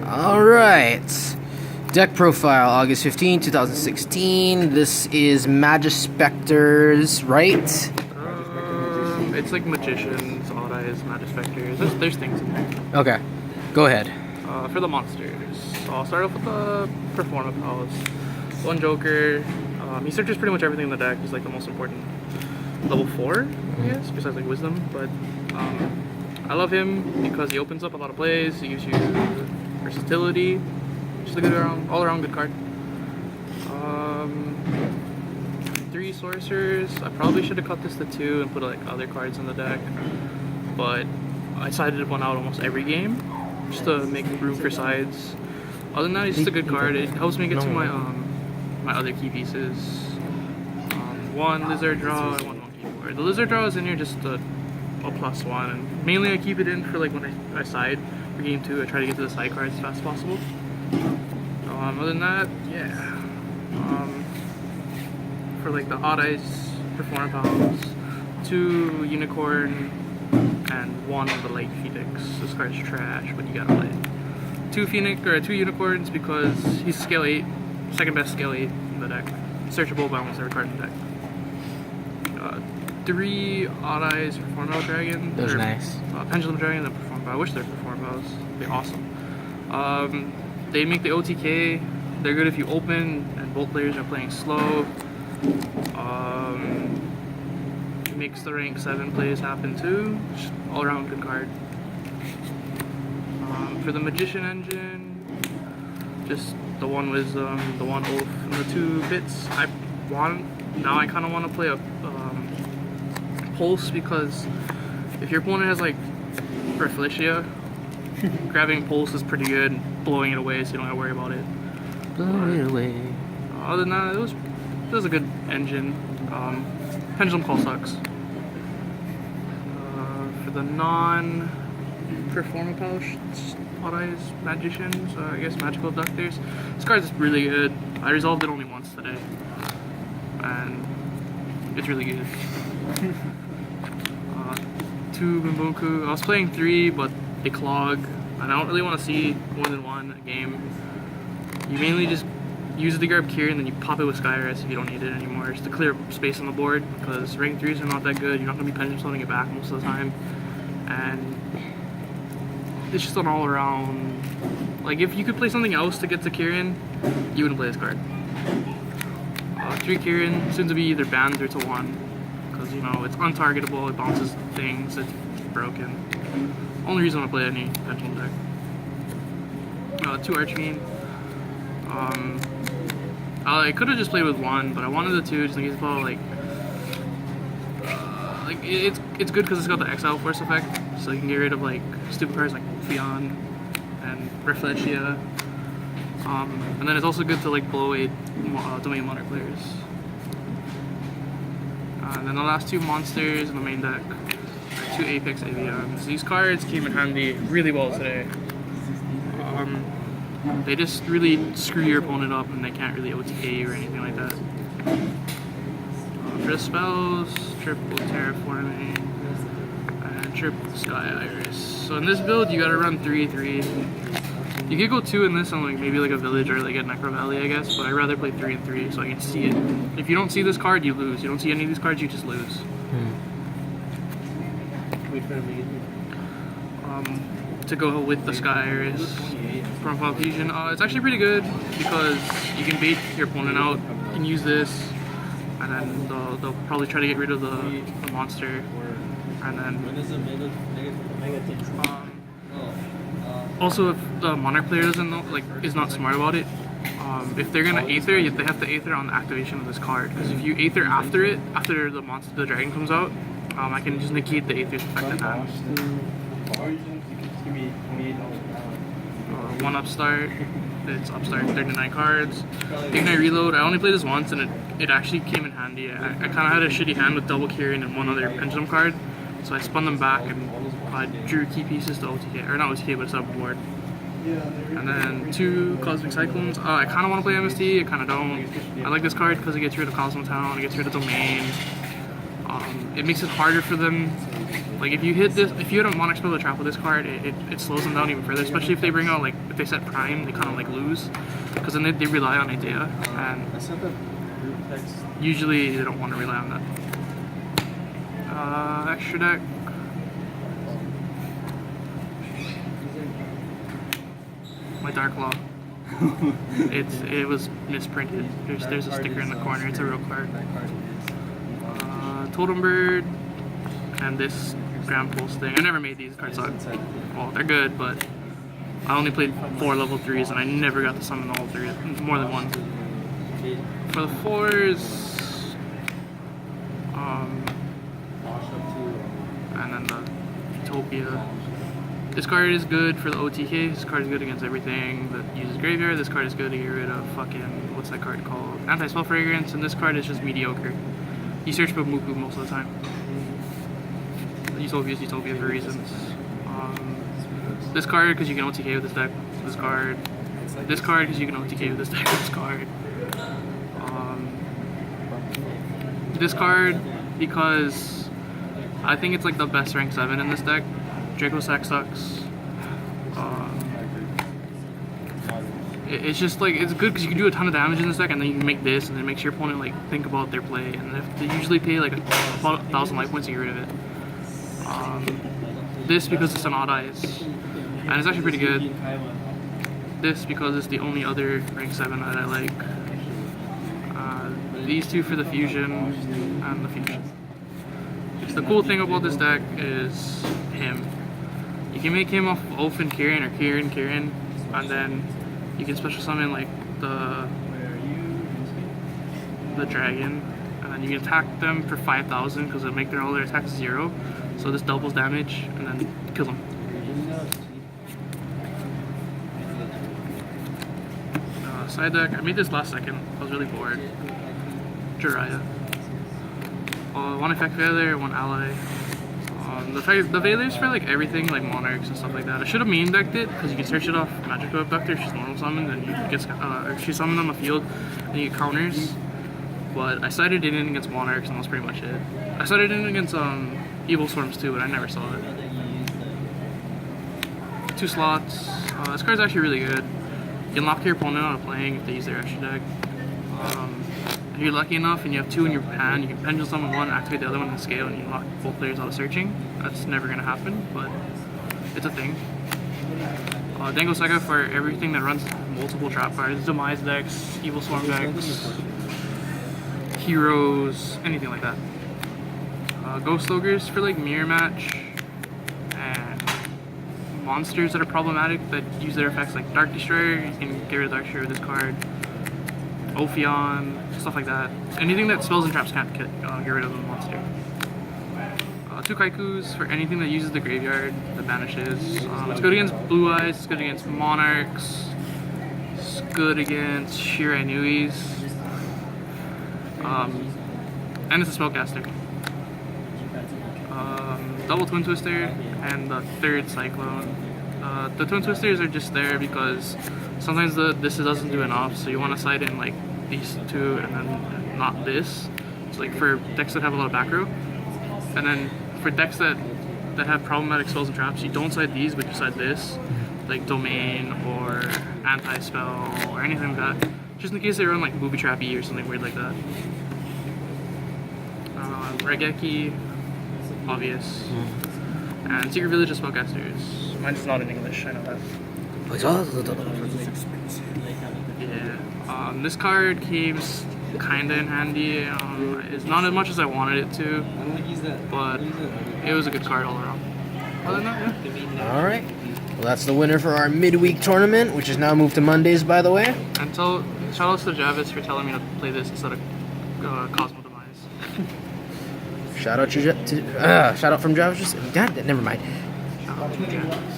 Alright. Deck profile, August 15, 2016. This is Magispectors, right? It's like Magicians, Odd Eyes, Magispectors. There's things in there. Okay, go ahead. For the monsters, I'll start off with the Performapals. One Joker. He searches pretty much everything in the deck. He's like the most important. Level 4, I guess, besides like Wisdom. But I love him because he opens up a lot of plays. He gives you versatility. Just a good all-around good card. 3 sorcerers. I probably should have cut this to 2 and put like other cards in the deck, but I sided one out almost every game just to make room for sides. Other than that, he's just a good card. It helps me get to my my other key pieces. 1 lizard draw and 1 monkey board. The lizard draw is in here just a +1, and mainly I keep it in for like when I side for game 2. I try to get to the side cards as fast as possible. Other than that, yeah. For like the Odd Eyes Performapals, 2 unicorn and 1 of the light phoenix. This card's trash, but you gotta play it. 2 unicorns because he's scale 8, second best scale 8 in the deck. Searchable by almost every card in the deck. 3 Odd Eyes Performapal Dragon. Those are nice. Pendulum Dragon and Performapal. I wish they're Performapals. They're awesome. They make the OTK. They're good if you open and both players are playing slow. Makes the rank 7 plays happen too. Just all around good card. For the Magician engine, just the 1 Wisdom, the 1 Oath, and the 2 bits. I kind of want to play a Pulse, because if your opponent has like Rafflesia, grabbing Pulse is pretty good, blowing it away so you don't have to worry about it. Blow it away. Other than that, it was a good engine. Pendulum Call sucks. For the non-Performapal Odd Eyes Magicians, I guess Magical Abductors, this card is really good. I resolved it only once today, and it's really good. 2 Mimboku. I was playing 3, but they clog, and I don't really want to see more than 1 a game. You mainly just use it to grab Kieran, then you pop it with Skyris if you don't need it anymore, just to clear space on the board, because rank 3s are not that good. You're not going to be pendulum sloting it back most of the time, and it's just an all-around, like if you could play something else to get to Kieran, you wouldn't play this card. 3 Kieran, soon to be either banned or to 1, because you know it's untargetable, it bounces things, it's broken. Only reason I play any pendulum deck. 2 Archfiend. I could have just played with 1, but I wanted the 2 just in case about like it's good because it's got the Exile Force effect, so you can get rid of like stupid cards like Fion and Rafflesia. And then it's also good to like blow away Domain Monarch players. And then the last 2 monsters in the main deck are 2 Apex Avians. These cards came in handy really well today. They just really screw your opponent up and they can't really OTK you or anything like that. For the spells, triple Terraforming and triple Sky Iris. So in this build you gotta run 3/3. You could go 2 in this on like maybe like a village or like a Necro Valley, I guess, but I'd rather play 3 and 3 so I can see it. If you don't see this card, you lose. You don't see any of these cards, you just lose. To go with the Sky Iris from Final Fusion, it's actually pretty good because you can bait your opponent out. You can use this, and then they'll probably try to get rid of the monster, and then also if the Monarch player doesn't know, like is not smart about it, if they're gonna Aether, they have to Aether on the activation of this card, because if you Aether after the dragon comes out, I can just negate the Aether's effect in hand. 1 Upstart, it's Upstart 39 cards. Ignite Reload, I only played this once and it actually came in handy. I kind of had a shitty hand with double Kieran and 1 other Pendulum card, so I spun them back and drew key pieces to OTK, or not OTK, but it's up board. And then 2 Cosmic Cyclones. I kind of want to play MST, I kind of don't. I like this card because it gets rid of Cosmotown, it gets rid of Domain. It makes it harder for them. Like if you hit this, if you hit a Monarch spell to trap with this card, it slows them down even further. Especially if they bring out, like, if they set Prime, they kind of like lose, because then they rely on Idea, and usually they don't want to rely on that. Extra deck. My Dark Law. It was misprinted. There's a sticker in the corner. It's a real card. Totem Bird, and this Grand Pulse thing. I never made these cards suck. Well, they're good, but I only played 4 level 3s, and I never got to summon all 3, more than one. For the 4s, and then the Utopia. This card is good for the OTK. This card is good against everything that uses Graveyard. This card is good to get rid of fucking, what's that card called? Anti-Spell Fragrance, and this card is just mediocre. You search for Muku most of the time. Utopia is Utopia for reasons. This card, because you can OTK with this deck. This card. This card, because you can OTK with this deck. This card. This card, because I think it's like the best rank 7 in this deck. Draco Sack sucks. It's just like, it's good because you can do a ton of damage in this deck, and then you can make this, and then it makes your opponent like think about their play, and they usually pay like about 1,000 life points to get rid of it. This because it's an odd eyes, and it's actually pretty good. This because it's the only other rank 7 that I like. These two for the fusion and the fusion. The cool thing about this deck is him. You can make him off Ulf and Kirin, or Kirin, and then you can special summon like the dragon, and then you can attack them for 5,000 because it'll make all their attacks 0. So this doubles damage and then kill them. Side deck, I made this last second. I was really bored. Jiraiya. One effect Veiler, one ally. The Veiler's for like everything, like Monarchs and stuff like that. I should have main decked it because you can search it off Magical Abductor if she's normal summoned, and you get if she's summoned on the field and you get counters. But I sided in against Monarchs, and that's pretty much it. I sided in against Evil Swarms too, but I never saw it. 2 slots. This card's actually really good. You can lock your opponent out of playing if they use their extra deck. If you're lucky enough and you have 2 in your hand, you can pendulum summon one, activate the other one in the scale, and you can lock both players out of searching. That's never going to happen, but it's a thing. Dango Sega for everything that runs multiple trap cards, Demise decks, Evil Swarm decks, Heroes, anything like that. Ghost Ogres for like Mirror Match, and monsters that are problematic that use their effects like Dark Destroyer. You can get rid of Dark Destroyer with this card. Ophion, stuff like that. Anything that spells and traps can't get rid of the monster. 2 Kaikus for anything that uses the graveyard that banishes. It's good against Blue Eyes, it's good against Monarchs, it's good against Shirai Nuis, and it's a spellcaster. Double Twin Twister and the 3rd Cyclone. The Twin Twisters are just there because sometimes this doesn't do enough, so you want to side in like these 2 and then not this. So like for decks that have a lot of back row, and then for decks that have problematic spells and traps, you don't side these, but you side this, like Domain or Anti-Spell or anything like that, just in case they run like Booby Trappy or something weird like that. Regeki, obvious, and Secret Village of Spellcasters. Mine's not in English, I know that. Yeah. This card came kinda in handy. It's not as much as I wanted it to, but it was a good card all around. Other than that, yeah. Alright. Well, that's the winner for our midweek tournament, which is now moved to Mondays, by the way. And shout out to Javis for telling me to play this instead of Cosmo Demise. Shout out from Travis. God, never mind. Shout out to Javis.